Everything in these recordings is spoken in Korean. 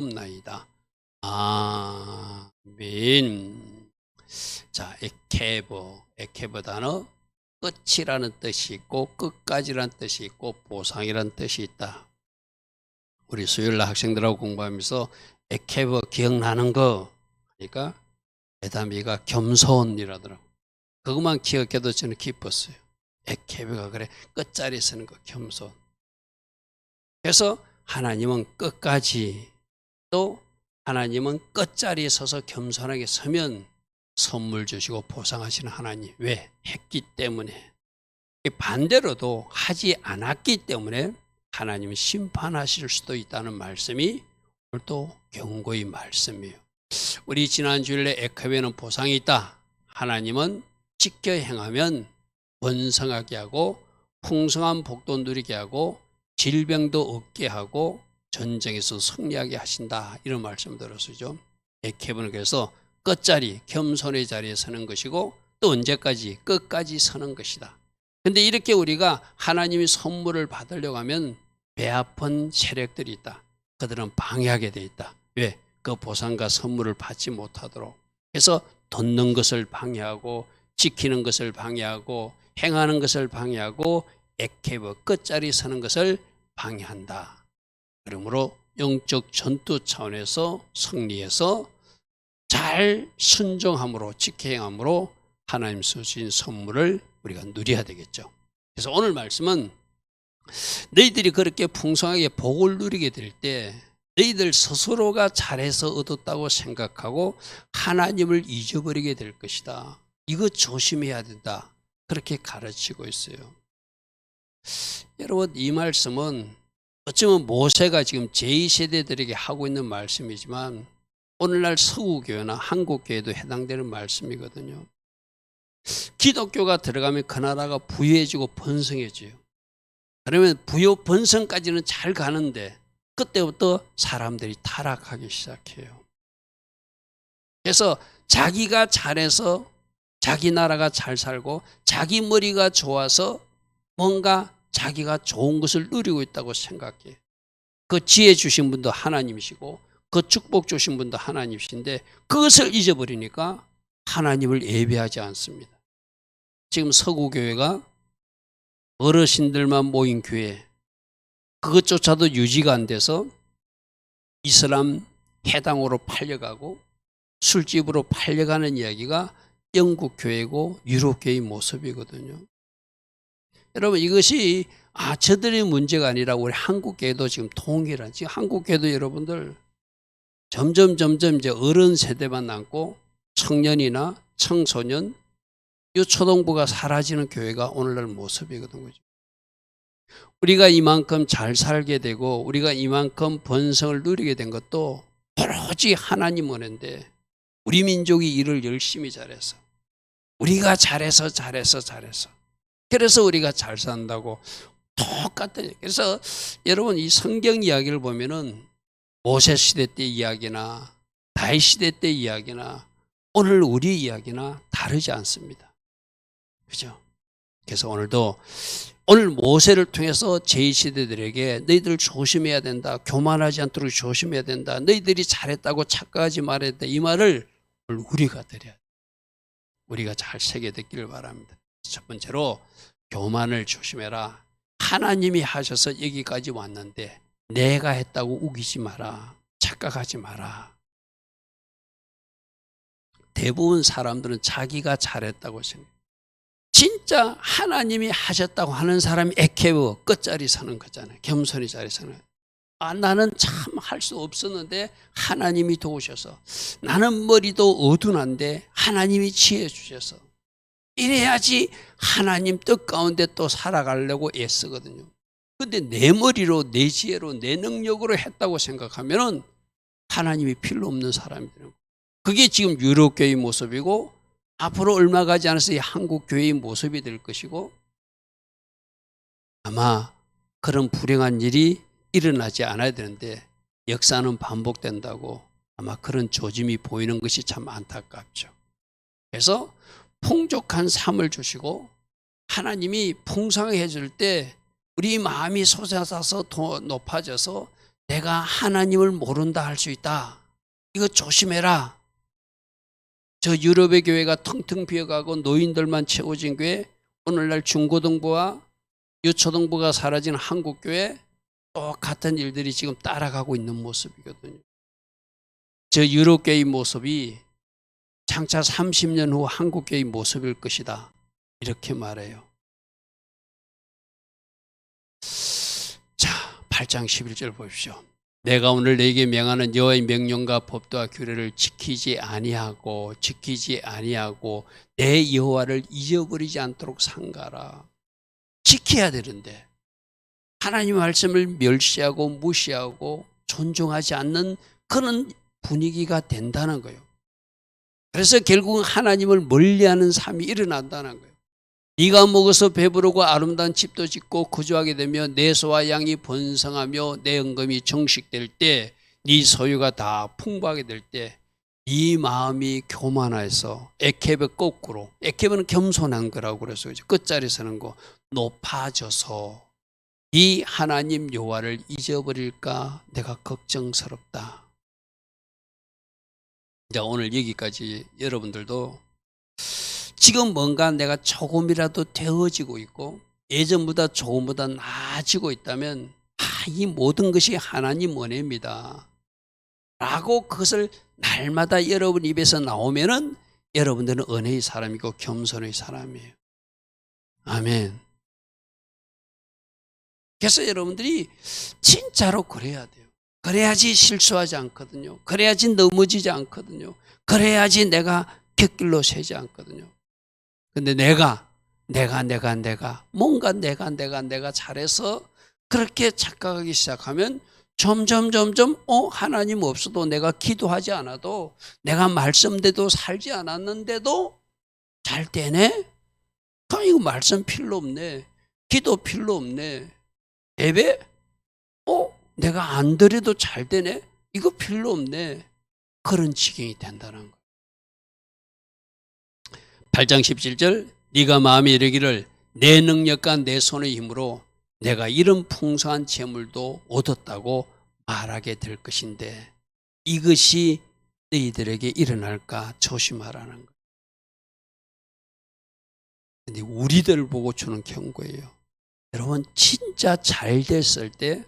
없나이다. 아멘. 자, 에케브 단어 끝이라는 뜻이 있고 끝까지라는 뜻이 있고 보상이라는 뜻이 있다. 우리 수요일날 학생들하고 공부하면서 에케브 기억나는 거 그러니까 에다미가 겸손이라더라고. 그것만 기억해도 저는 기뻤어요. 에케브가 그래 끝자리 서는 거 겸손. 그래서 하나님은 끝까지 또 하나님은 끝자리에 서서 겸손하게 서면 선물 주시고 보상하시는 하나님. 왜? 했기 때문에. 반대로도 하지 않았기 때문에 하나님은 심판하실 수도 있다는 말씀이 오늘 또 경고의 말씀이에요. 우리 지난 주일에 에케브에는 보상이 있다. 하나님은 지켜 행하면 번성하게 하고 풍성한 복도 누리게 하고 질병도 없게 하고 전쟁에서 승리하게 하신다. 이런 말씀 들었죠. 에케브는 그래서 끝자리, 겸손의 자리에 서는 것이고 또 언제까지? 끝까지 서는 것이다. 그런데 이렇게 우리가 하나님이 선물을 받으려고 하면 배 아픈 세력들이 있다. 그들은 방해하게 돼 있다. 왜? 그 보상과 선물을 받지 못하도록. 그래서 돋는 것을 방해하고 지키는 것을 방해하고 행하는 것을 방해하고 에케브 끝자리 서는 것을 방해한다. 그러므로 영적 전투 차원에서 승리해서 잘 순종함으로 지켜행함으로 하나님 주신 선물을 우리가 누려야 되겠죠. 그래서 오늘 말씀은 너희들이 그렇게 풍성하게 복을 누리게 될 때 너희들 스스로가 잘해서 얻었다고 생각하고 하나님을 잊어버리게 될 것이다. 이거 조심해야 된다. 그렇게 가르치고 있어요. 여러분 이 말씀은 어쩌면 모세가 지금 제2세대들에게 하고 있는 말씀이지만 오늘날 서구교회나 한국교회도 해당되는 말씀이거든요. 기독교가 들어가면 그 나라가 부유해지고 번성해져요. 그러면 부유 번성까지는 잘 가는데 그때부터 사람들이 타락하기 시작해요. 그래서 자기가 잘해서 자기 나라가 잘 살고 자기 머리가 좋아서 뭔가 자기가 좋은 것을 누리고 있다고 생각해요. 그 지혜 주신 분도 하나님이시고 그 축복 주신 분도 하나님이신데 그것을 잊어버리니까 하나님을 예배하지 않습니다. 지금 서구교회가 어르신들만 모인 교회 그것조차도 유지가 안 돼서 이슬람 해당으로 팔려가고 술집으로 팔려가는 이야기가 영국 교회고 유럽 교회의 모습이거든요. 여러분 이것이 저들의 문제가 아니라 우리 한국 교회도 지금 통일한 지금 한국 교회도 여러분들 점점 이제 어른 세대만 남고 청년이나 청소년 유초동부가 사라지는 교회가 오늘날 모습이거든요. 우리가 이만큼 잘 살게 되고 우리가 이만큼 번성을 누리게 된 것도 오로지 하나님 은혜인데 우리 민족이 일을 열심히 잘해서 우리가 잘해서 그래서 우리가 잘 산다고 똑같아요. 그래서 여러분 이 성경 이야기를 보면은 모세 시대 때 이야기나 다윗 시대 때 이야기나 오늘 우리 이야기나 다르지 않습니다. 그죠? 그래서 오늘 모세를 통해서 제2세대들에게 너희들 조심해야 된다. 교만하지 않도록 조심해야 된다. 너희들이 잘했다고 착각하지 말아야 된다. 이 말을 오늘 우리가 드려야 돼. 우리가 잘 새겨듣기를 바랍니다. 첫 번째로 교만을 조심해라. 하나님이 하셔서 여기까지 왔는데 내가 했다고 우기지 마라. 착각하지 마라. 대부분 사람들은 자기가 잘했다고 생각해요. 진짜 하나님이 하셨다고 하는 사람이 에케브 끝자리 서는 거잖아요. 겸손히 자리 서는 거예요. 나는 참 할 수 없었는데 하나님이 도우셔서 나는 머리도 어둔한데 하나님이 지혜 주셔서 이래야지 하나님 뜻 가운데 또 살아가려고 애쓰거든요. 근데 내 머리로 내 지혜로 내 능력으로 했다고 생각하면은 하나님이 필요 없는 사람이 되는 거예요. 그게 지금 유럽교회의 모습이고 앞으로 얼마 가지 않아서 이 한국교회의 모습이 될 것이고 아마 그런 불행한 일이 일어나지 않아야 되는데 역사는 반복된다고 아마 그런 조짐이 보이는 것이 참 안타깝죠. 그래서 풍족한 삶을 주시고 하나님이 풍성하게 해줄 때 우리 마음이 솟아서 높아져서 내가 하나님을 모른다 할 수 있다. 이거 조심해라. 저 유럽의 교회가 텅텅 비어가고 노인들만 채워진 교회, 오늘날 중고등부와 유초등부가 사라진 한국교회, 똑같은 일들이 지금 따라가고 있는 모습이거든요. 저 유럽교회의 모습이 장차 30년 후 한국교회의 모습일 것이다. 이렇게 말해요. 자, 8장 11절 보십시오. 내가 오늘 너에게 명하는 여호와의 명령과 법도와 규례를 지키지 아니하고 내 여호와를 잊어버리지 않도록 삼가라. 지켜야 되는데 하나님 말씀을 멸시하고 무시하고 존중하지 않는 그런 분위기가 된다는 거예요. 그래서 결국 하나님을 멀리하는 삶이 일어난다는 거예요. 네가 먹어서 배부르고 아름다운 집도 짓고 거주하게 되며 내 소와 양이 번성하며 내 은금이 정식될 때, 네 소유가 다 풍부하게 될 때, 네 마음이 교만해서 에케베 거꾸로, 에케베는 겸손한 거라고 그래서 끝자리 서는 거, 높아져서 이 하나님 여호와를 잊어버릴까 내가 걱정스럽다. 자, 오늘 여기까지 여러분들도 지금 뭔가 내가 조금이라도 되어지고 있고 예전보다 조금보다 나아지고 있다면 이 모든 것이 하나님 은혜입니다 라고 그것을 날마다 여러분 입에서 나오면은 여러분들은 은혜의 사람이고 겸손의 사람이에요. 아멘. 그래서 여러분들이 진짜로 그래야 돼요. 그래야지 실수하지 않거든요. 그래야지 넘어지지 않거든요. 그래야지 내가 곁길로 새지 않거든요. 근데 내가 뭔가 내가 잘해서 그렇게 착각하기 시작하면 점점 하나님 없어도 내가 기도하지 않아도 내가 말씀대로 살지 않았는데도 잘 되네? 그럼 이거 말씀 필요 없네. 기도 필요 없네. 예배? 내가 안 드려도 잘 되네? 이거 필요 없네. 그런 지경이 된다는 거예요. 8장 17절 네가 마음에 이르기를 내 능력과 내 손의 힘으로 내가 이런 풍성한 재물도 얻었다고 말하게 될 것인데 이것이 너희들에게 일어날까 조심하라는 거예요. 근데 우리들을 보고 주는 경고예요. 여러분 진짜 잘 됐을 때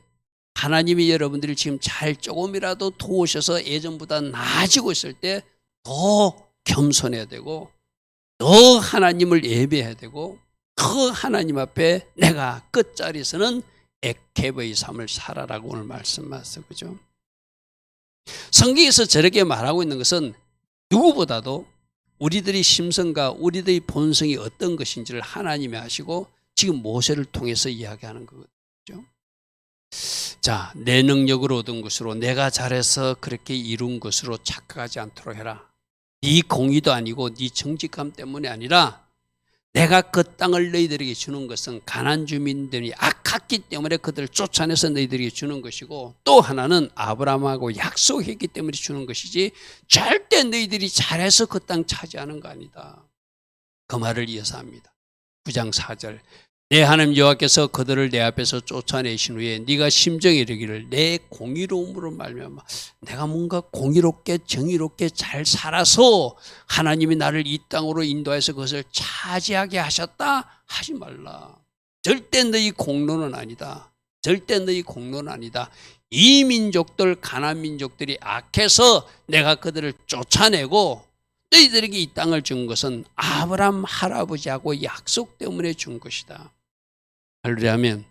하나님이 여러분들이 지금 잘 조금이라도 도우셔서 예전보다 나아지고 있을 때 더 겸손해야 되고 더 하나님을 예배해야 되고 그 하나님 앞에 내가 끝자리에서는 에케베의 삶을 살아라고 오늘 말씀하셨어요. 그죠? 성경에서 저렇게 말하고 있는 것은 누구보다도 우리들의 심성과 우리들의 본성이 어떤 것인지를 하나님이 아시고 지금 모세를 통해서 이야기하는 거거든요. 자, 내 능력으로 얻은 것으로 내가 잘해서 그렇게 이룬 것으로 착각하지 않도록 해라. 네 공의도 아니고 네 정직함 때문에 아니라 내가 그 땅을 너희들에게 주는 것은 가나안 주민들이 악했기 때문에 그들을 쫓아내서 너희들에게 주는 것이고 또 하나는 아브라함하고 약속했기 때문에 주는 것이지 절대 너희들이 잘해서 그 땅 차지하는 거 아니다. 그 말을 이어서 합니다. 9장 4절 내 하나님 여호와께서 그들을 내 앞에서 쫓아내신 후에 네가 심정에 이르기를 내 공의로움으로 말미암아 내가 뭔가 공의롭게 정의롭게 잘 살아서 하나님이 나를 이 땅으로 인도해서 그것을 차지하게 하셨다 하지 말라. 절대 너희 공로는 아니다. 절대 너희 공로는 아니다. 이 민족들 가나안 민족들이 악해서 내가 그들을 쫓아내고 너희들에게 이 땅을 준 것은 아브라함 할아버지하고 약속 때문에 준 것이다. 할렐루야면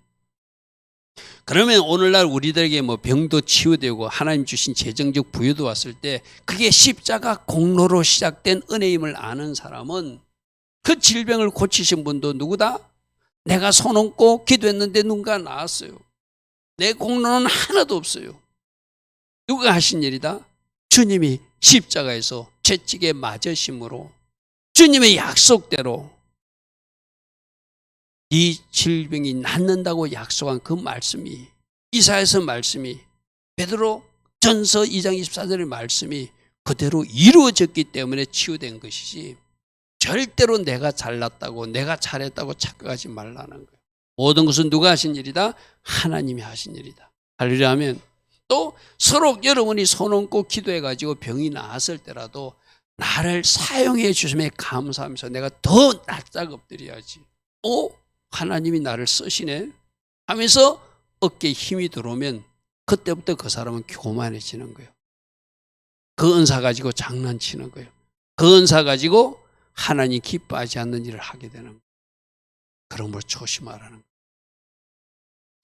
그러면 오늘날 우리들에게 뭐 병도 치유되고 하나님 주신 재정적 부여도 왔을 때 그게 십자가 공로로 시작된 은혜임을 아는 사람은 그 질병을 고치신 분도 누구다? 내가 손 얹고 기도했는데 누군가 나았어요. 내 공로는 하나도 없어요. 누가 하신 일이다? 주님이 십자가에서 채찍에 맞으심으로 주님의 약속대로 이 질병이 낫는다고 약속한 그 말씀이 이사야서 말씀이 베드로 전서 2장 24절의 말씀이 그대로 이루어졌기 때문에 치유된 것이지 절대로 내가 잘났다고 내가 잘했다고 착각하지 말라는 거예요. 모든 것은 누가 하신 일이다? 하나님이 하신 일이다. 할렐루야 하면 또 서로 여러분이 손 얹고 기도해가지고 병이 나았을 때라도 나를 사용해 주심에 감사하면서 내가 더 낯짝 엎드려야지. 하나님이 나를 쓰시네 하면서 어깨에 힘이 들어오면 그때부터 그 사람은 교만해지는 거예요. 그 은사 가지고 장난치는 거예요. 그 은사 가지고 하나님 기뻐하지 않는 일을 하게 되는 거예요. 그러므로 조심하라는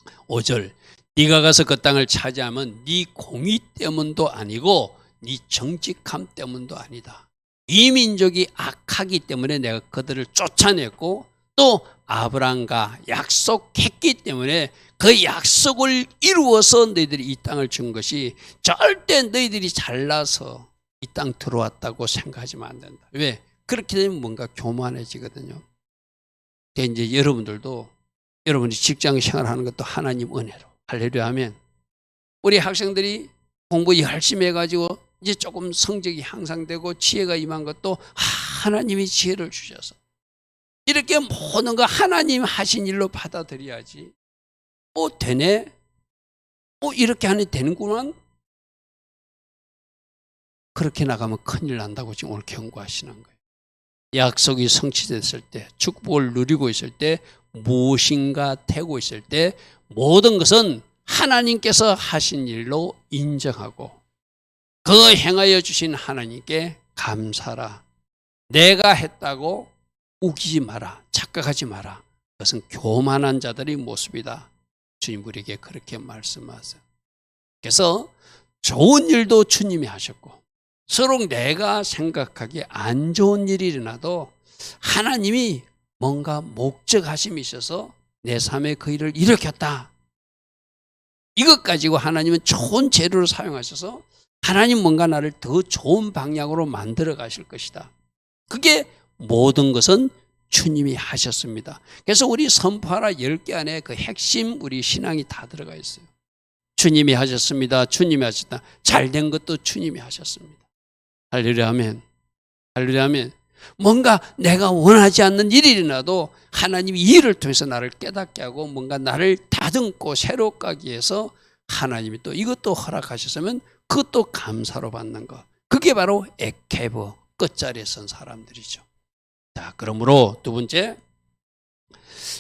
거예요. 5절 네가 가서 그 땅을 차지하면 네 공의 때문도 아니고 네 정직함 때문도 아니다. 이 민족이 악하기 때문에 내가 그들을 쫓아냈고 또 아브라함과 약속했기 때문에 그 약속을 이루어서 너희들이 이 땅을 준 것이 절대 너희들이 잘나서 이 땅 들어왔다고 생각하지만 안 된다. 왜? 그렇게 되면 뭔가 교만해지거든요. 이제 여러분들도 여러분이 직장 생활하는 것도 하나님 은혜로 할렐루야 하면 우리 학생들이 공부 열심히 해가지고 이제 조금 성적이 향상되고 지혜가 임한 것도 하나님이 지혜를 주셔서 이렇게 모든 거 하나님 하신 일로 받아들여야지. 되네? 이렇게 하니 되는구만? 그렇게 나가면 큰일 난다고 지금 오늘 경고하시는 거예요. 약속이 성취됐을 때, 축복을 누리고 있을 때, 무엇인가 되고 있을 때 모든 것은 하나님께서 하신 일로 인정하고 그 행하여 주신 하나님께 감사라. 내가 했다고 우기지 마라. 착각하지 마라. 그것은 교만한 자들의 모습이다. 주님 우리에게 그렇게 말씀하세요. 그래서 좋은 일도 주님이 하셨고 서로 내가 생각하기에 안 좋은 일이 일어나도 하나님이 뭔가 목적하심이 있어서 내 삶에 그 일을 일으켰다. 이것 가지고 하나님은 좋은 재료로 사용하셔서 하나님 뭔가 나를 더 좋은 방향으로 만들어 가실 것이다. 그게 모든 것은 주님이 하셨습니다. 그래서 우리 선포하라 10개 안에 그 핵심 우리 신앙이 다 들어가 있어요. 주님이 하셨습니다. 주님이 하셨다. 잘된 것도 주님이 하셨습니다. 할렐루야 아멘. 할렐루야 아멘. 뭔가 내가 원하지 않는 일이 일어나도 하나님이 이 일을 통해서 나를 깨닫게 하고 뭔가 나를 다듬고 새롭게 하기 위해서 하나님이 또 이것도 허락하셨으면 그것도 감사로 받는 것. 그게 바로 에케브 끝자리에 선 사람들이죠. 자, 그러므로 두 번째,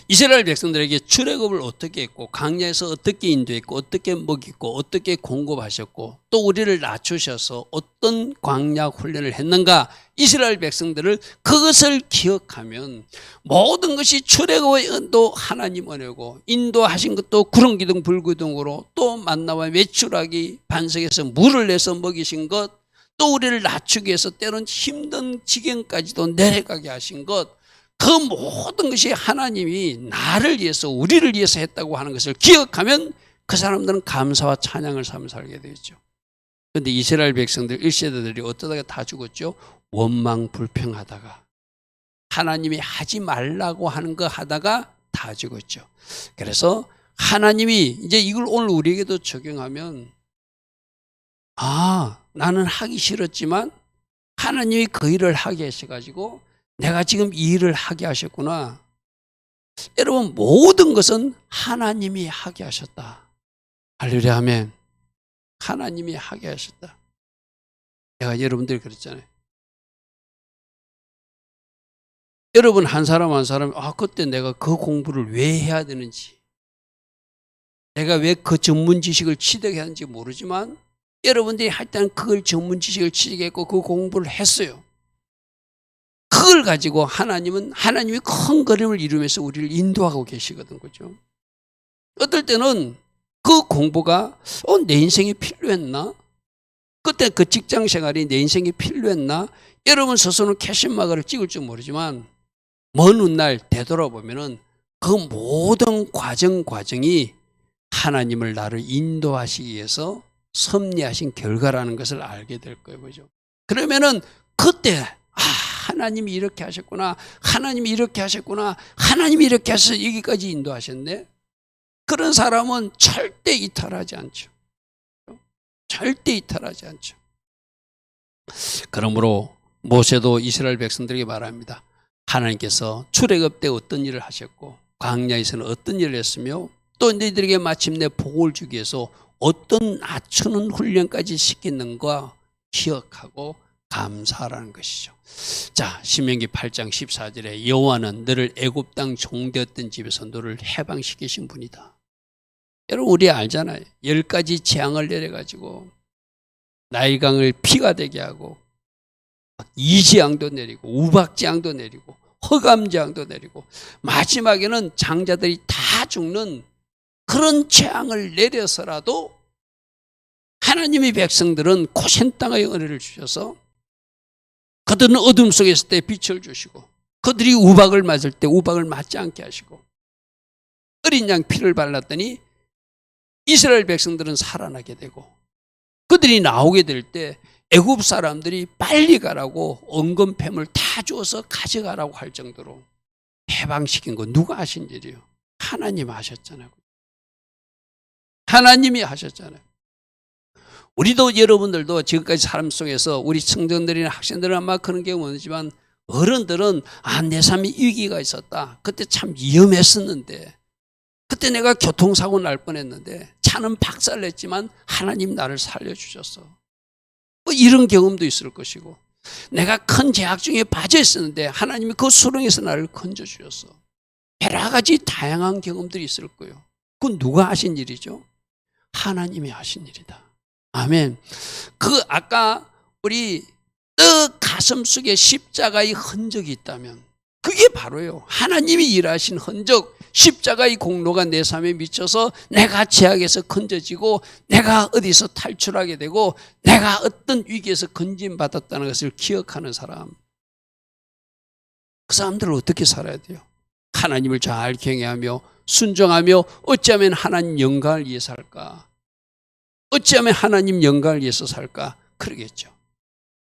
이스라엘 백성들에게 출애굽을 어떻게 했고 광야에서 어떻게 인도했고 어떻게 먹이고 어떻게 공급하셨고 또 우리를 낮추셔서 어떤 광야 훈련을 했는가, 이스라엘 백성들을 그것을 기억하면 모든 것이 출애굽의 인도 하나님 은혜고 인도하신 것도 구름기둥 불기둥으로 또 만나와 메추라기 반석에서 물을 내서 먹이신 것, 또 우리를 낮추기 위해서 때론 힘든 지경까지도 내려가게 하신 것, 그 모든 것이 하나님이 나를 위해서 우리를 위해서 했다고 하는 것을 기억하면 그 사람들은 감사와 찬양을 하며 살게 되죠. 그런데 이스라엘 백성들 1세대들이 어쩌다가 다 죽었죠. 원망 불평하다가 하나님이 하지 말라고 하는 거 하다가 다 죽었죠. 그래서 하나님이 이제 이걸 오늘 우리에게도 적용하면 나는 하기 싫었지만 하나님이 그 일을 하게 하셔가지고 내가 지금 이 일을 하게 하셨구나. 여러분 모든 것은 하나님이 하게 하셨다. 할렐루야 아멘. 하나님이 하게 하셨다. 내가 여러분들이 그랬잖아요. 여러분 한 사람 한 사람 그때 내가 그 공부를 왜 해야 되는지, 내가 왜 그 전문 지식을 취득해야 하는지 모르지만 여러분들이 할 때는 그걸 전문 지식을 취득했고 그 공부를 했어요. 그걸 가지고 하나님이 큰 그림을 이루면서 우리를 인도하고 계시거든, 그죠? 어떨 때는 그 공부가 내 인생에 필요했나? 그때 그 직장 생활이 내 인생에 필요했나? 여러분 스스로는 캐신마크를 찍을 줄 모르지만 먼 훗날 되돌아보면은 그 모든 과정이 하나님을 나를 인도하시기 위해서 섭리하신 결과라는 것을 알게 될 거예요, 그죠? 그러면은 그때 하나님이 이렇게 하셨구나, 하나님이 이렇게 하셨구나, 하나님이 이렇게 해서 여기까지 인도하셨네. 그런 사람은 절대 이탈하지 않죠. 절대 이탈하지 않죠. 그러므로 모세도 이스라엘 백성들에게 말합니다. 하나님께서 출애굽 때 어떤 일을 하셨고 광야에서는 어떤 일을 했으며 또 너희들에게 마침내 복을 주기 위해서 어떤 낮추는 훈련까지 시키는가 기억하고 감사하라는 것이죠. 자, 신명기 8장 14절에 여호와는 너를 애굽 땅 종되었던 집에서 너를 해방시키신 분이다. 여러분 우리 알잖아요. 10가지 재앙을 내려가지고 나일강을 피가 되게 하고 이재앙도 내리고 우박재앙도 내리고 흑암재앙도 내리고 마지막에는 장자들이 다 죽는 그런 재앙을 내려서라도 하나님의 백성들은 고센 땅의 은혜를 주셔서 그들은 어둠 속에 있을 때 빛을 주시고 그들이 우박을 맞을 때 우박을 맞지 않게 하시고 어린 양 피를 발랐더니 이스라엘 백성들은 살아나게 되고 그들이 나오게 될 때 애굽 사람들이 빨리 가라고 언금패물 다 주어서 가져가라고 할 정도로 해방시킨 거 누가 하신 일이요? 하나님 하셨잖아요. 하나님이 하셨잖아요. 우리도 여러분들도 지금까지 삶 속에서 우리 청년들이나 학생들은 아마 그런 경우 없지만 어른들은 내 삶에 위기가 있었다. 그때 참 위험했었는데 그때 내가 교통사고 날 뻔했는데 차는 박살냈지만 하나님 나를 살려주셨어. 뭐 이런 경험도 있을 것이고 내가 큰 죄악 중에 빠져 있었는데 하나님이 그 수렁에서 나를 건져주셨어. 여러 가지 다양한 경험들이 있을 거예요. 그건 누가 하신 일이죠? 하나님이 하신 일이다. 아멘. 그 아까 우리 가슴 속에 십자가의 흔적이 있다면 그게 바로요. 하나님이 일하신 흔적, 십자가의 공로가 내 삶에 미쳐서 내가 죄악에서 건져지고 내가 어디서 탈출하게 되고 내가 어떤 위기에서 건진받았다는 것을 기억하는 사람. 그 사람들은 어떻게 살아야 돼요? 하나님을 잘 경외하며 순종하며 어찌하면 하나님 영광을 위해 살까? 어찌하면 하나님 영광을 위해서 살까? 그러겠죠.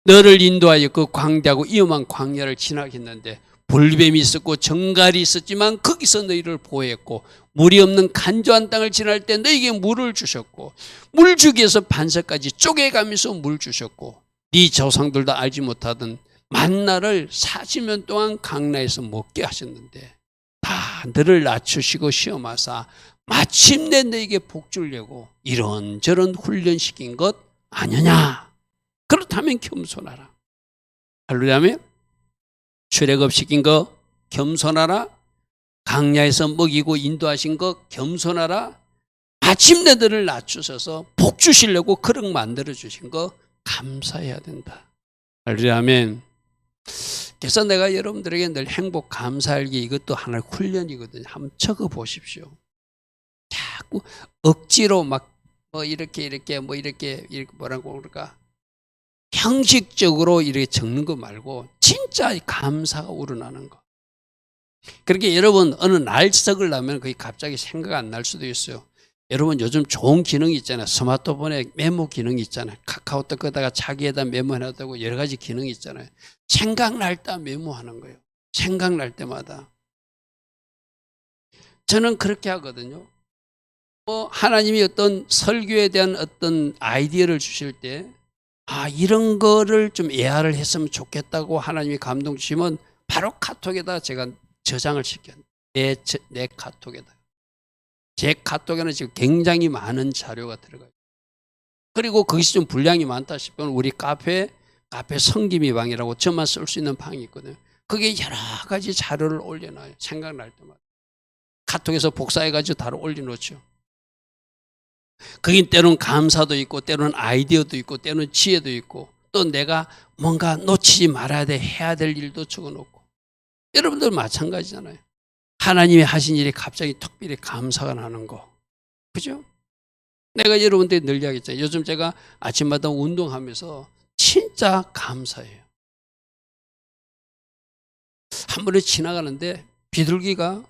너를 인도하여 그 광대하고 위험한 광야를 지나겠는데 불뱀이 있었고 정갈이 있었지만 거기서 너희를 보호했고 물이 없는 간조한 땅을 지날 때 너희에게 물을 주셨고 물 주기 위해서 반석까지 쪼개가면서 물 주셨고 네 조상들도 알지 못하던 만나를 40년 동안 강나에서 먹게 하셨는데 다 너를 낮추시고 시험하사 마침내 너에게 복 주려고 이런저런 훈련시킨 것 아니냐. 그렇다면 겸손하라. 할렐루야며. 출애굽 시킨 거 겸손하라. 강야에서 먹이고 인도하신 거 겸손하라. 마침내 너를 낮추셔서 복 주시려고 그릇 만들어 주신 거 감사해야 된다. 할렐루야. 그래서 내가 여러분들에게 늘 행복 감사일기 이것도 하나의 훈련이거든요. 한번 적어 보십시오. 자꾸 억지로 막 뭐 이렇게 뭐라고 그럴까? 형식적으로 이렇게 적는 거 말고 진짜 감사가 우러나는 거. 그렇게 여러분 어느 날 적으려면 그게 갑자기 생각 안 날 수도 있어요. 여러분 요즘 좋은 기능이 있잖아요. 스마트폰에 메모 기능이 있잖아요. 카카오톡 거다가 자기에다 메모해놨다고 여러 가지 기능이 있잖아요. 생각날 때 메모하는 거예요. 생각날 때마다. 저는 그렇게 하거든요. 하나님이 어떤 설교에 대한 어떤 아이디어를 주실 때 이런 거를 좀 예화를 했으면 좋겠다고 하나님이 감동 주시면 바로 카톡에다 제가 저장을 시켜요. 내 카톡에다. 제 카톡에는 지금 굉장히 많은 자료가 들어가요. 그리고 거기서 좀 분량이 많다 싶으면 우리 카페 성김이방이라고 저만 쓸 수 있는 방이 있거든요. 거기에 여러 가지 자료를 올려놔요. 생각날 때마다. 카톡에서 복사해가지고 바로 올려놓죠. 거긴 때로는 감사도 있고 때로는 아이디어도 있고 때로는 지혜도 있고 또 내가 뭔가 놓치지 말아야 돼 해야 될 일도 적어놓고 여러분들 마찬가지잖아요. 하나님이 하신 일이 갑자기 특별히 감사가 나는 거. 그죠? 내가 여러분들이 늘 이야기했잖아요. 요즘 제가 아침마다 운동하면서 진짜 감사해요. 한 번에 지나가는데 비둘기가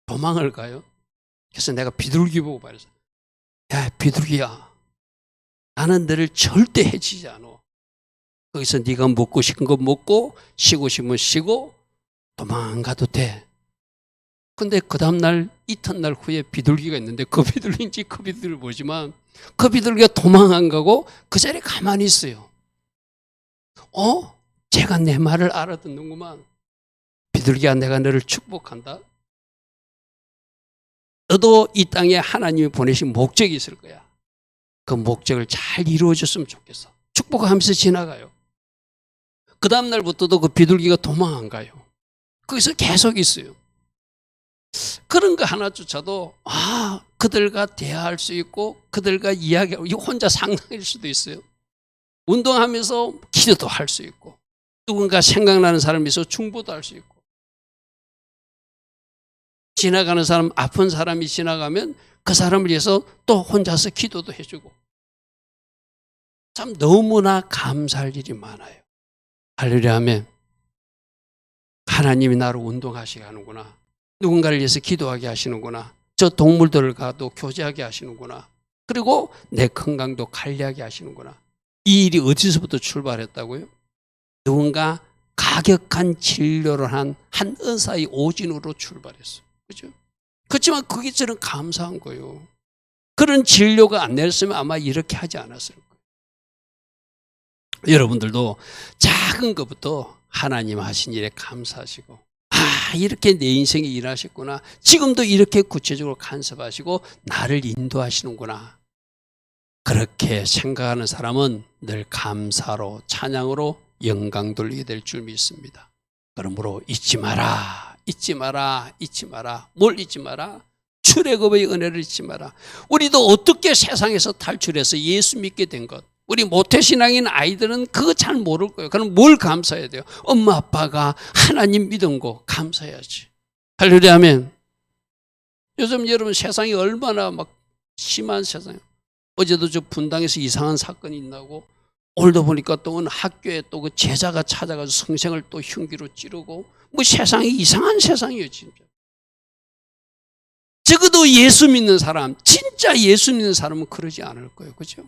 도망을 가요. 그래서 내가 비둘기 보고 말했어요. 야, 비둘기야, 나는 너를 절대 해치지 않아. 거기서 네가 먹고 싶은 거 먹고 쉬고 싶으면 쉬고 도망가도 돼. 근데 그 다음날 이튿날 후에 비둘기가 있는데 그 비둘기인지 그 비둘기를 보지만 그 비둘기가 도망 안 가고 그 자리에 가만히 있어요. 제가 내 말을 알아듣는구만. 비둘기야, 내가 너를 축복한다. 너도 이 땅에 하나님이 보내신 목적이 있을 거야. 그 목적을 잘 이루어졌으면 좋겠어. 축복하면서 지나가요. 그 다음 날부터도 그 비둘기가 도망 안 가요. 거기서 계속 있어요. 그런 거 하나조차도 그들과 대화할 수 있고 그들과 이야기하고 혼자 상상일 수도 있어요. 운동하면서 기도도 할 수 있고 누군가 생각나는 사람이 있어 중보도 할 수 있고 지나가는 사람, 아픈 사람이 지나가면 그 사람을 위해서 또 혼자서 기도도 해주고 참 너무나 감사할 일이 많아요. 할렐루야 하면 하나님이 나를 운동하시게 하는구나. 누군가를 위해서 기도하게 하시는구나. 저 동물들과도 교제하게 하시는구나. 그리고 내 건강도 관리하게 하시는구나. 이 일이 어디서부터 출발했다고요? 누군가 가격한 진료를 한 의사의 오진으로 출발했어요. 그죠? 그렇지만 그게 저는 감사한 거예요. 그런 진료가 안 내렸으면 아마 이렇게 하지 않았을 거예요. 여러분들도 작은 것부터 하나님 하신 일에 감사하시고 이렇게 내 인생에 일하셨구나. 지금도 이렇게 구체적으로 간섭하시고 나를 인도하시는구나. 그렇게 생각하는 사람은 늘 감사로 찬양으로 영광 돌리게 될 줄 믿습니다. 그러므로 잊지 마라. 잊지 마라. 잊지 마라. 뭘 잊지 마라? 출애굽의 은혜를 잊지 마라. 우리도 어떻게 세상에서 탈출해서 예수 믿게 된 것. 우리 모태신앙인 아이들은 그거 잘 모를 거예요. 그럼 뭘 감사해야 돼요? 엄마 아빠가 하나님 믿은 거 감사해야지. 할렐루야 아멘. 요즘 여러분 세상이 얼마나 막 심한 세상이에요. 어제도 저 분당에서 이상한 사건이 있나고 오늘도 보니까 또 어느 학교에 또 그 제자가 찾아가서 성생을 또 흉기로 찌르고 뭐 세상이 이상한 세상이에요 진짜. 적어도 예수 믿는 사람, 진짜 예수 믿는 사람은 그러지 않을 거예요. 그죠?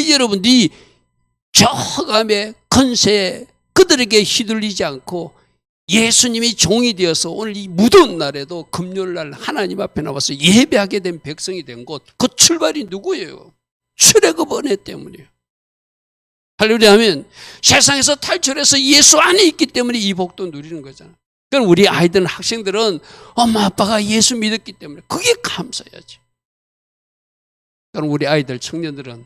여러분, 네 저감의 건세에 그들에게 휘둘리지 않고 예수님이 종이 되어서 오늘 이 무더운 날에도 금요일날 하나님 앞에 나와서 예배하게 된 백성이 된 곳, 그 출발이 누구예요? 출애굽 은혜 때문이에요. 할렐루야 하면 세상에서 탈출해서 예수 안에 있기 때문에 이 복도 누리는 거잖아요. 그럼 우리 아이들은 학생들은 엄마 아빠가 예수 믿었기 때문에 그게 감사해야지. 그럼 우리 아이들 청년들은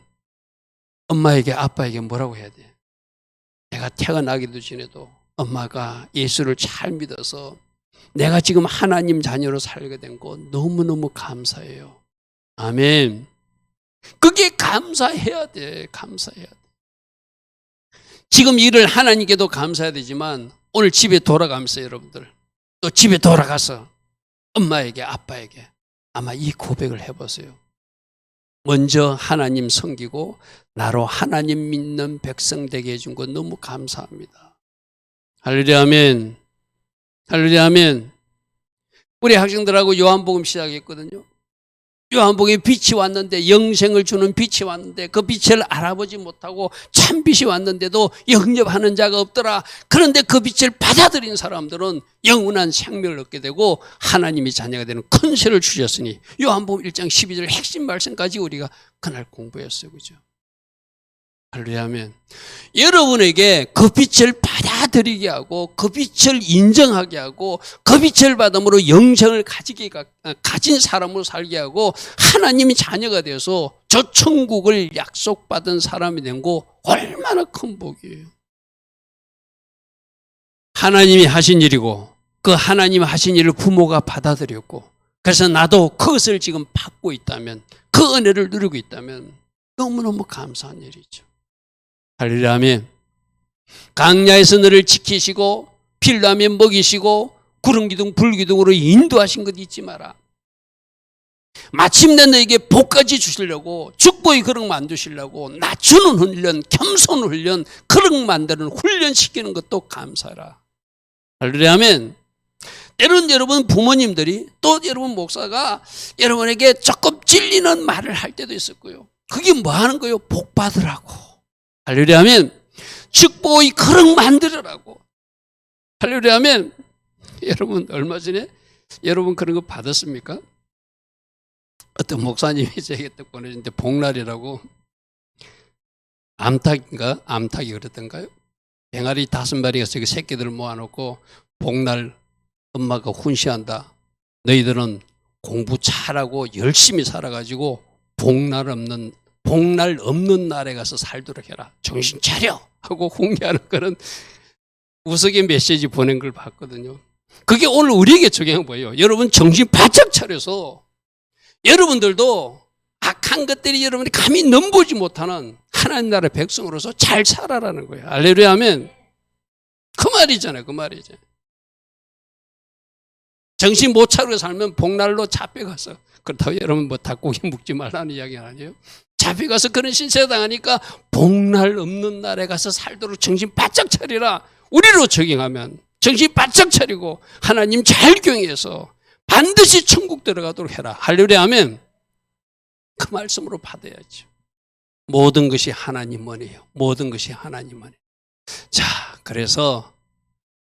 엄마에게 아빠에게 뭐라고 해야 돼? 내가 태어나기도 전에도 엄마가 예수를 잘 믿어서 내가 지금 하나님 자녀로 살게 된 거 너무너무 감사해요. 아멘. 그게 감사해야 돼. 감사해야 돼. 지금 일을 하나님께도 감사해야 되지만 오늘 집에 돌아가면서 여러분들 또 집에 돌아가서 엄마에게 아빠에게 아마 이 고백을 해보세요. 먼저 하나님 섬기고 나로 하나님 믿는 백성 되게 해준 거 너무 감사합니다. 할렐루야 아멘. 할렐루야 아멘. 우리 학생들하고 요한복음 시작했거든요. 요한복음에 빛이 왔는데 영생을 주는 빛이 왔는데 그 빛을 알아보지 못하고 참빛이 왔는데도 영접하는 자가 없더라. 그런데 그 빛을 받아들인 사람들은 영원한 생명을 얻게 되고 하나님의 자녀가 되는 권세를 주셨으니 요한복음 1장 12절 핵심 말씀까지 우리가 그날 공부했어요. 그죠? 할렐루야 아멘. 여러분에게 그 빛을 받아들이게 하고 그 빛을 인정하게 하고 그 빛을 받음으로 영생을 가진 사람으로 살게 하고 하나님의 자녀가 되어서 저 천국을 약속받은 사람이 된 거 얼마나 큰 복이에요. 하나님이 하신 일이고 그 하나님이 하신 일을 부모가 받아들였고 그래서 나도 그것을 지금 받고 있다면 그 은혜를 누리고 있다면 너무너무 감사한 일이죠. 할렐루야 아멘. 강야에서 너를 지키시고 필요하면 먹이시고 구름기둥 불기둥으로 인도하신 것 잊지 마라. 마침내 너에게 복까지 주시려고 축복의 그릇 만드시려고 낮추는 훈련, 겸손 훈련, 그릇 만드는 훈련시키는 것도 감사하라. 할렐루야 아멘. 때론 여러분 부모님들이 또 여러분 목사가 여러분에게 조금 찔리는 말을 할 때도 있었고요. 그게 뭐 하는 거예요? 복 받으라고. 할렐루야 하면 축복의 그릇 만들으라고. 할렐루야 하면 여러분 얼마 전에 여러분 그런 거 받았습니까? 어떤 목사님이 제게 또 보내주는데 복날이라고 암탉인가? 암탉이 그랬던가요? 병아리 5마리가 저기 새끼들을 모아놓고 복날 엄마가 훈시한다. 너희들은 공부 잘하고 열심히 살아가지고 복날 없는 복날 없는 날에 가서 살도록 해라. 정신 차려! 하고 홍해하는 그런 우스개 메시지 보낸 걸 봤거든요. 그게 오늘 우리에게 적용한 거예요. 여러분 정신 바짝 차려서 여러분들도 악한 것들이 여러분이 감히 넘보지 못하는 하나님 나라의 백성으로서 잘 살아라는 거예요. 할렐루야 하면 그 말이잖아요. 그 말이죠. 정신 못 차리고 살면 복날로 잡혀가서, 그렇다고 여러분 뭐 닭고기 묵지 말라는 이야기는 아니에요. 잡혀가서 그런 신세 당하니까 복날 없는 날에 가서 살도록 정신 바짝 차리라. 우리로 적용하면 정신 바짝 차리고 하나님 잘 경외해서 반드시 천국 들어가도록 해라. 할렐루야 하면 그 말씀으로 받아야죠. 모든 것이 하나님만이에요. 모든 것이 하나님만이에요. 자, 그래서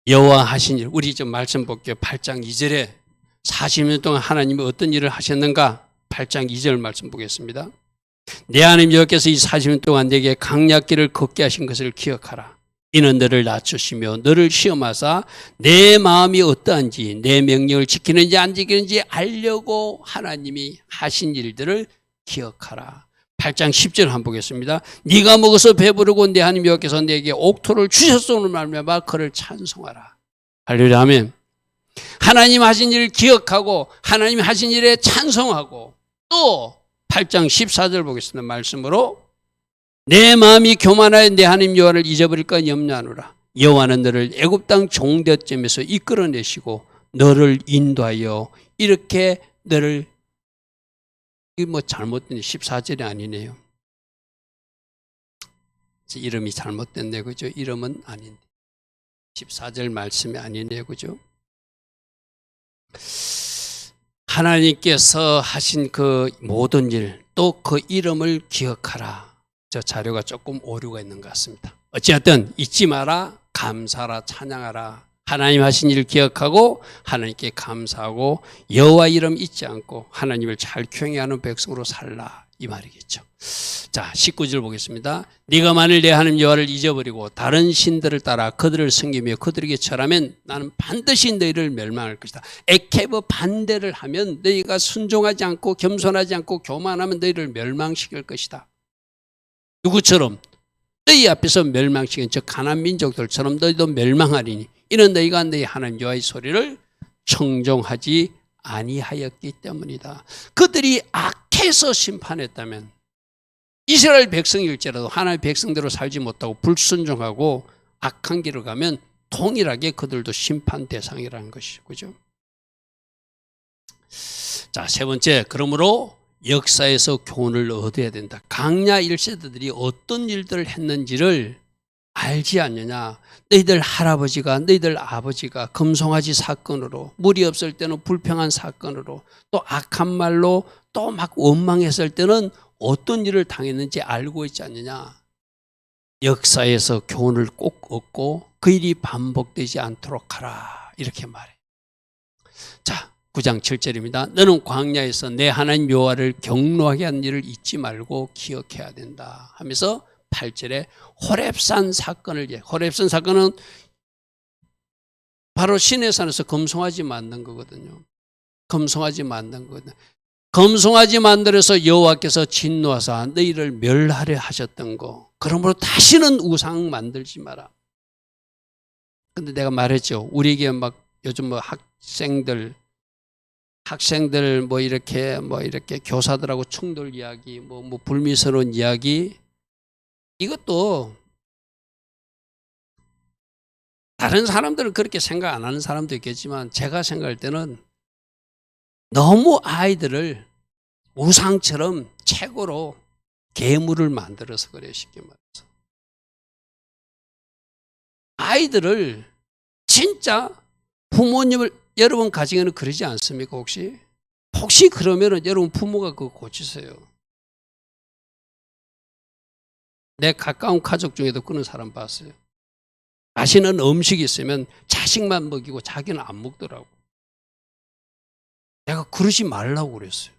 여호와 하신 일, 우리 좀 말씀 볼게요. 8장 2절에 40년 동안 하나님이 어떤 일을 하셨는가? 8장 2절 말씀 보겠습니다. 내 하나님 여호와께서 이 40년 동안 내게 강약길을 걷게 하신 것을 기억하라. 이는 너를 낮추시며 너를 시험하사 내 마음이 어떠한지 내 명령을 지키는지 안 지키는지 알려고 하나님이 하신 일들을 기억하라. 8장 10절 한번 보겠습니다. 네가 먹어서 배부르고 내 하나님 여호와께서 내게 옥토를 주셨음을 말미암아 그를 찬송하라. 할렐루야 아멘. 하나님 하신 일을 기억하고 하나님 하신 일에 찬송하고, 또 8장 14절 보겠습니다. 말씀으로 내 마음이 교만하여 내 하나님 여호와를 잊어버릴까 염려하노라. 여호와는 너를 애굽 땅 종되점에서 이끌어내시고 너를 인도하여 이렇게 너를, 이 뭐 잘못된 14절이 아니네요. 이름이 잘못됐네, 그죠? 이름은 아닌데 14절 말씀이 아니네요, 그죠? 하나님께서 하신 그 모든 일, 또 그 이름을 기억하라. 저 자료가 조금 오류가 있는 것 같습니다. 어찌하든 잊지 마라, 감사하라, 찬양하라. 하나님 하신 일을 기억하고 하나님께 감사하고 여호와 이름 잊지 않고 하나님을 잘 경외하는 백성으로 살라, 이 말이겠죠. 자, 19절 보겠습니다. 네가 만일 내 하나님 여호와를 잊어버리고 다른 신들을 따라 그들을 섬기며 그들에게 절하면 나는 반드시 너희를 멸망할 것이다. 에케브 반대를 하면 너희가 순종하지 않고 겸손하지 않고 교만하면 너희를 멸망시킬 것이다. 누구처럼? 너희 앞에서 멸망시킨 즉 가나안 민족들처럼 너희도 멸망하리니 이는 너희가 너희 하나님 여호와의 소리를 청종하지 아니하였기 때문이다. 그들이 악해서 심판했다면 이스라엘 백성일지라도 하나님의 백성대로 살지 못하고 불순종하고 악한 길을 가면 동일하게 그들도 심판 대상이라는 것이죠. 그죠? 자, 세 번째, 그러므로 역사에서 교훈을 얻어야 된다. 강야 1세대들이 어떤 일들을 했는지를 알지 않느냐. 너희들 할아버지가, 너희들 아버지가 금송아지 사건으로, 물이 없을 때는 불평한 사건으로, 또 악한 말로 또 막 원망했을 때는 어떤 일을 당했는지 알고 있지 않느냐. 역사에서 교훈을 꼭 얻고 그 일이 반복되지 않도록 하라, 이렇게 말해. 자, 9장 7절입니다. 너는 광야에서 내 하나님 여호와를 경노하게 한 일을 잊지 말고 기억해야 된다 하면서 8절에 호렙산 사건을, 호렙산 사건은 바로 시내산에서 금송아지 만든 거거든요. 금송아지 만든 거거든요. 금송아지 만들어서 여호와께서 진노하사 너희를 멸하려 하셨던 거. 그러므로 다시는 우상 만들지 마라. 근데 내가 말했죠. 우리에게 막 요즘 뭐 학생들 뭐 이렇게 교사들하고 충돌 이야기, 뭐 불미스러운 이야기, 이것도 다른 사람들은 그렇게 생각 안 하는 사람도 있겠지만 제가 생각할 때는 너무 아이들을 우상처럼 책으로 괴물을 만들어서 그래요. 쉽게 말해서. 아이들을 진짜 부모님을, 여러분 가정에는 그러지 않습니까? 혹시 그러면은 여러분 부모가 그거 고치세요. 내 가까운 가족 중에도 그런 사람 봤어요. 맛있는 음식이 있으면 자식만 먹이고 자기는 안 먹더라고. 내가 그러지 말라고 그랬어요.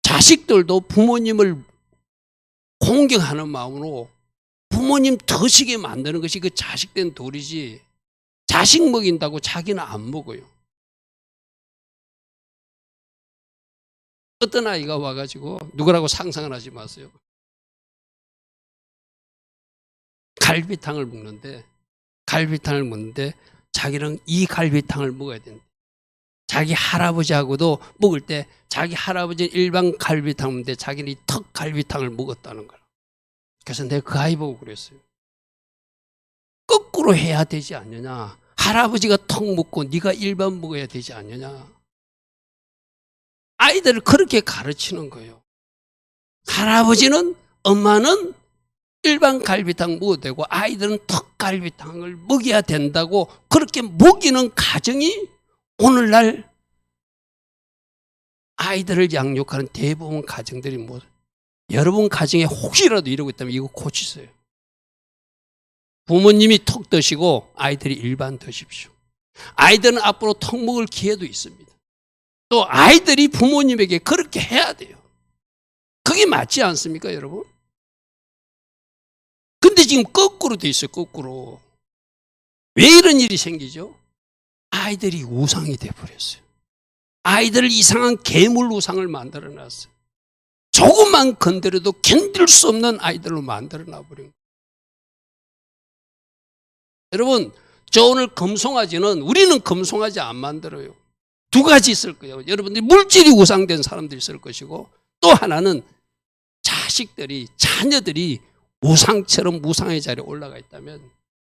자식들도 부모님을 공경하는 마음으로 부모님 드시게 만드는 것이 그 자식된 도리지, 자식 먹인다고 자기는 안 먹어요. 어떤 아이가 와가지고 누구라고 상상을 하지 마세요. 갈비탕을 먹는데 자기는 이 갈비탕을 먹어야 된다. 자기 할아버지하고도 먹을 때 자기 할아버지는 일반 갈비탕 먹는데 자기는 이 턱 갈비탕을 먹었다는 거야. 그래서 내가 그 아이 보고 그랬어요. 거꾸로 해야 되지 않느냐. 할아버지가 턱 먹고 네가 일반 먹어야 되지 않느냐. 아이들을 그렇게 가르치는 거예요. 할아버지는, 엄마는 일반 갈비탕 먹어도 되고 아이들은 턱 갈비탕을 먹여야 된다고 그렇게 먹이는 가정이 오늘날 아이들을 양육하는 대부분 가정들이 뭐, 여러분 가정에 혹시라도 이러고 있다면 이거 고치세요. 부모님이 턱 드시고 아이들이 일반 드십시오. 아이들은 앞으로 턱 먹을 기회도 있습니다. 또 아이들이 부모님에게 그렇게 해야 돼요. 그게 맞지 않습니까, 여러분? 근데 지금 거꾸로 돼 있어요, 거꾸로. 왜 이런 일이 생기죠? 아이들이 우상이 돼버렸어요. 아이들을 이상한 괴물 우상을 만들어 놨어요. 조금만 건드려도 견딜 수 없는 아이들로 만들어 놔버린 거예요. 여러분, 저 오늘 금송아지는 우리는 금송아지 안 만들어요. 두 가지 있을 거예요. 여러분들이 물질이 우상된 사람들이 있을 것이고, 또 하나는 자녀들이 우상처럼 무상의 자리에 올라가 있다면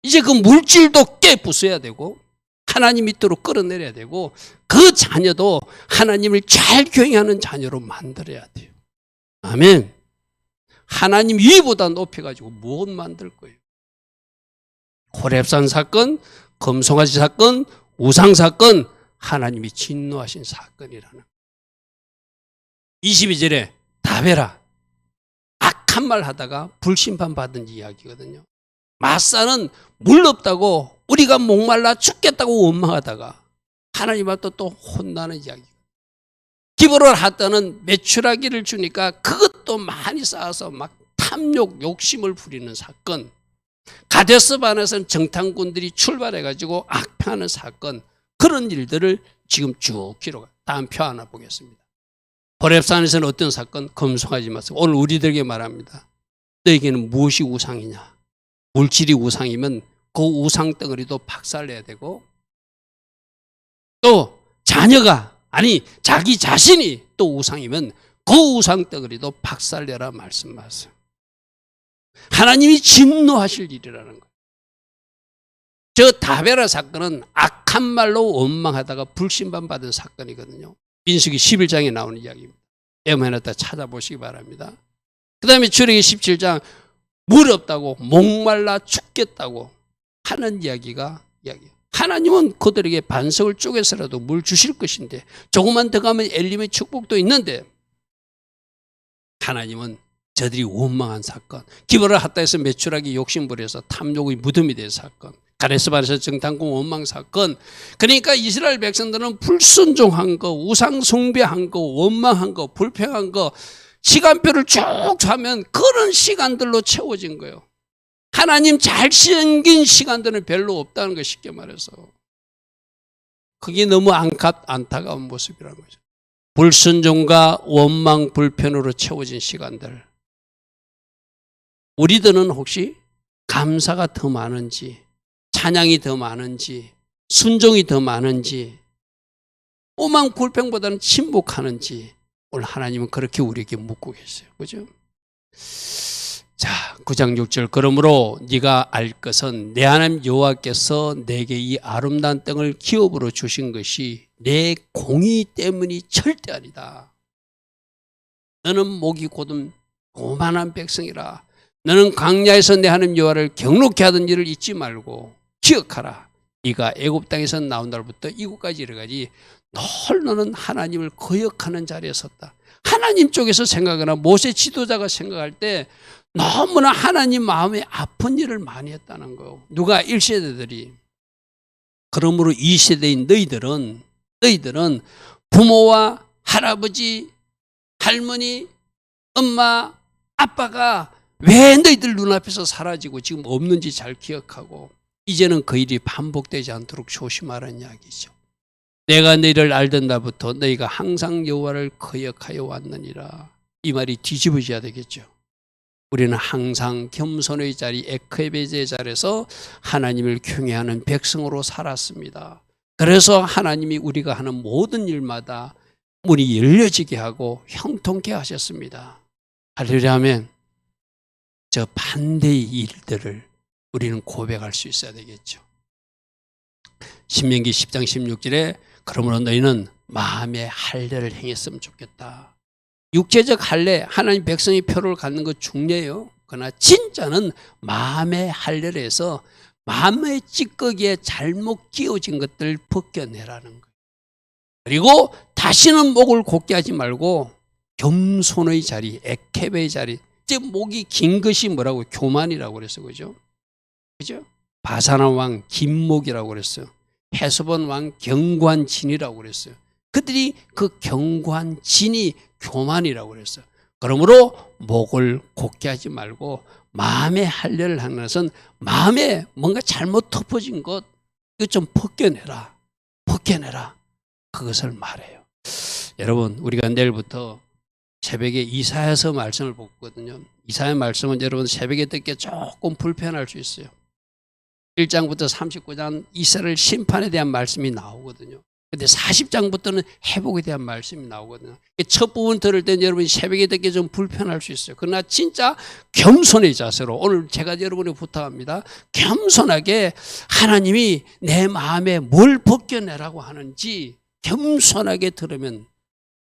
이제 그 물질도 깨부숴야 되고 하나님 밑으로 끌어내려야 되고 그 자녀도 하나님을 잘 경외하는 자녀로 만들어야 돼요. 아멘. 하나님 위보다 높여가지고 못 만들 거예요. 호렙산 사건, 금송아지 사건, 우상 사건, 하나님이 진노하신 사건이라는. 22절에 다베라, 악한 말 하다가 불심판 받은 이야기거든요. 마사는 물 없다고 우리가 목말라 죽겠다고 원망하다가 하나님 앞에 또 혼나는 이야기. 기브론 하다는 메추라기를 주니까 그것도 많이 쌓아서 막 탐욕, 욕심을 부리는 사건. 가데스 반에서는 정탐꾼들이 출발해가지고 악평하는 사건. 그런 일들을 지금 쭉 기록합니다. 다음 표 하나 보겠습니다. 호렙산에서는 어떤 사건? 금송아지 말씀. 오늘 우리들에게 말합니다. 너에게는 무엇이 우상이냐? 물질이 우상이면 그 우상 덩어리도 박살내야 되고 또 자녀가 자기 자신이 또 우상이면 그 우상 덩어리도 박살내라 말씀하세요. 하나님이 진노하실 일이라는 거예요. 저 다베라 사건은 악한 말로 원망하다가 불심판 받은 사건이거든요. 민수기 11장에 나오는 이야기입니다. 에모해놨다 찾아보시기 바랍니다. 그 다음에 출애기 17장 물 없다고 목말라 죽겠다고 하는 이야기예요. 하나님은 그들에게 반석을 쪼개서라도 물 주실 것인데 조금만 더 가면 엘림의 축복도 있는데 하나님은 저들이 원망한 사건, 기브론 핫다에서 메추라기 욕심부려서 탐욕의 무덤이 된 사건, 가데스반에서 정탐꾼 원망 사건. 그러니까 이스라엘 백성들은 불순종한 거, 우상 숭배한 거, 원망한 거, 불평한 거, 시간표를 쭉 하면 그런 시간들로 채워진 거예요. 하나님 잘생긴 시간들은 별로 없다는 거, 쉽게 말해서. 그게 너무 안타까운 모습이라는 거죠. 불순종과 원망, 불편으로 채워진 시간들. 우리들은 혹시 감사가 더 많은지, 찬양이 더 많은지, 순종이 더 많은지, 오만 불평보다는 침묵하는지 오늘 하나님은 그렇게 우리에게 묻고 계세요. 그죠? 자, 9장 6절. 그러므로 네가 알 것은 내 하나님 여호와께서 내게 이 아름다운 땅을 기업으로 주신 것이 내 공의 때문이 절대 아니다. 너는 목이 곧은 오만한 백성이라. 너는 광야에서 내 하나님 여호와를 경록케 하던 일을 잊지 말고 기억하라. 네가 애굽 땅에서 나온 날부터 이곳까지 이르까지 늘 너는 하나님을 거역하는 자리에 섰다. 하나님 쪽에서 생각하나 모세 지도자가 생각할 때 너무나 하나님 마음에 아픈 일을 많이 했다는 거예요. 누가 1세대들이. 그러므로 2세대인 너희들은 부모와 할아버지, 할머니, 엄마, 아빠가 왜 너희들 눈앞에서 사라지고 지금 없는지 잘 기억하고 이제는 그 일이 반복되지 않도록 조심하라는 이야기죠. 내가 너희를 알던 날부터 너희가 항상 여호와를 거역하여 왔느니라. 이 말이 뒤집어져야 되겠죠. 우리는 항상 겸손의 자리, 에크베의 자리에서 하나님을 경외하는 백성으로 살았습니다. 그래서 하나님이 우리가 하는 모든 일마다 문이 열려지게 하고 형통케 하셨습니다. 할렐루야 하면 저 반대의 일들을 우리는 고백할 수 있어야 되겠죠. 신명기 10장 16절에 그러므로 너희는 마음의 할례를 행했으면 좋겠다. 육체적 할례, 하나님 백성이 표를 갖는 거 중요해요. 그러나 진짜는 마음의 할례를 해서 마음의 찌꺼기에 잘못 끼워진 것들 벗겨내라는 거예요. 그리고 다시는 목을 곧게 하지 말고 겸손의 자리, 에케베의 자리, 즉 목이 긴 것이 뭐라고? 교만이라고 그랬어요. 그죠? 그죠? 바사나 왕 김목이라고 그랬어요. 해수본 왕 경관진이라고 그랬어요. 그들이 그 경관진이 교만이라고 그랬어요. 그러므로 목을 곧게 하지 말고 마음의 할례를 하는 것은 마음에 뭔가 잘못 덮어진 것 이거 좀 벗겨내라. 벗겨내라. 그것을 말해요. 여러분 우리가 내일부터 새벽에 이사야서 말씀을 보거든요. 이사야 말씀은 여러분 새벽에 듣기 조금 불편할 수 있어요. 1장부터 39장 이스라엘 심판에 대한 말씀이 나오거든요. 근데 40장부터는 회복에 대한 말씀이 나오거든요. 첫 부분 들을 땐 여러분이 새벽에 듣기 좀 불편할 수 있어요. 그러나 진짜 겸손의 자세로 오늘 제가 여러분에게 부탁합니다. 겸손하게 하나님이 내 마음에 뭘 벗겨내라고 하는지 겸손하게 들으면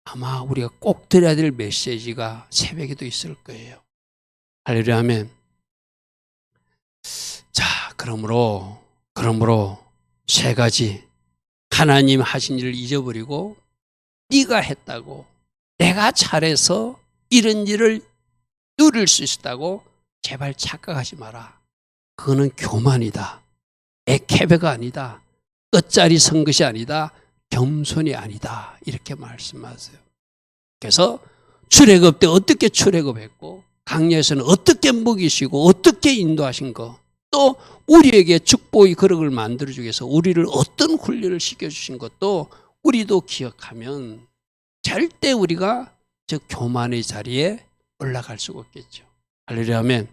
아마 우리가 꼭 들어야 될 메시지가 새벽에도 있을 거예요. 할렐루야 하면 자 그러므로 세 가지 하나님 하신 일을 잊어버리고 네가 했다고 내가 잘해서 이런 일을 누릴 수 있었다고 제발 착각하지 마라. 그거는 교만이다. 에케베가 아니다. 끝자리 선 것이 아니다. 겸손이 아니다. 이렇게 말씀하세요. 그래서 출애굽 때 어떻게 출애굽했고 강야에서는 어떻게 먹이시고 어떻게 인도하신 거, 또 우리에게 축복의 그릇을 만들어주기 위해서 우리를 어떤 훈련을 시켜주신 것도 우리도 기억하면 절대 우리가 저 교만의 자리에 올라갈 수가 없겠죠. 할렐루야 하면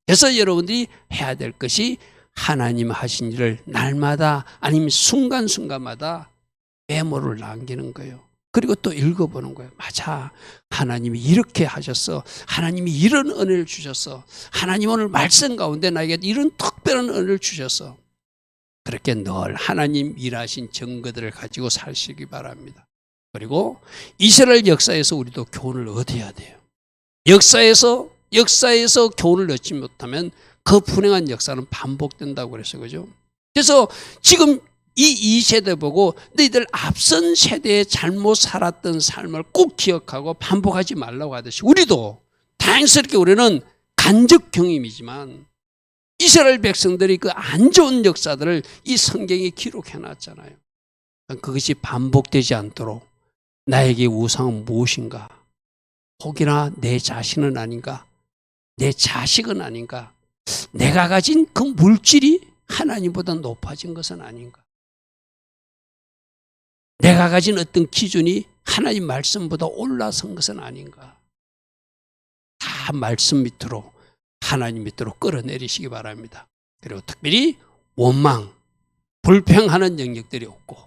그래서 여러분들이 해야 될 것이 하나님 하신 일을 날마다 아니면 순간순간마다 메모를 남기는 거예요. 그리고 또 읽어보는 거예요. 맞아. 하나님이 이렇게 하셨어. 하나님이 이런 은혜를 주셨어. 하나님 오늘 말씀 가운데 나에게 이런 특별한 은혜를 주셨어. 그렇게 늘 하나님 일하신 증거들을 가지고 사시기 바랍니다. 그리고 이스라엘 역사에서 우리도 교훈을 얻어야 돼요. 역사에서 교훈을 얻지 못하면 그 불행한 역사는 반복된다고 그랬어요. 그죠? 그래서 지금 이 세대 보고 너희들 앞선 세대에 잘못 살았던 삶을 꼭 기억하고 반복하지 말라고 하듯이 우리도 다행스럽게 우리는 간접 경험이지만 이스라엘 백성들이 그 안 좋은 역사들을 이 성경에 기록해 놨잖아요. 그것이 반복되지 않도록 나에게 우상은 무엇인가? 혹이나 내 자신은 아닌가? 내 자식은 아닌가? 내가 가진 그 물질이 하나님보다 높아진 것은 아닌가? 내가 가진 어떤 기준이 하나님 말씀보다 올라선 것은 아닌가? 다 말씀 밑으로 하나님 밑으로 끌어내리시기 바랍니다. 그리고 특별히 원망, 불평하는 영역들이 없고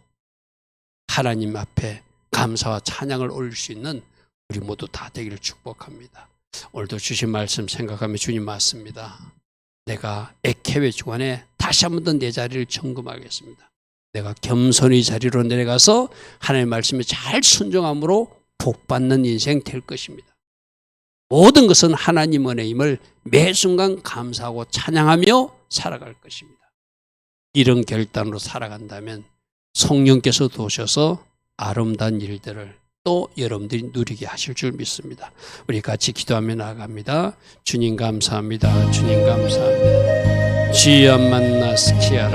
하나님 앞에 감사와 찬양을 올릴 수 있는 우리 모두 다 되기를 축복합니다. 오늘도 주신 말씀 생각하며 주님 맞습니다. 내가 에케베 주관에 다시 한 번 더 내 자리를 점검하겠습니다. 내가 겸손히 자리로 내려가서 하나님의 말씀에 잘 순종함으로 복받는 인생 될 것입니다. 모든 것은 하나님 은혜임을 매 순간 감사하고 찬양하며 살아갈 것입니다. 이런 결단으로 살아간다면 성령께서 도셔서 아름다운 일들을 또 여러분들이 누리게 하실 줄 믿습니다. 우리 같이 기도하며 나아갑니다. 주님 감사합니다. 주님 감사합니다. 주여 만나 스키아라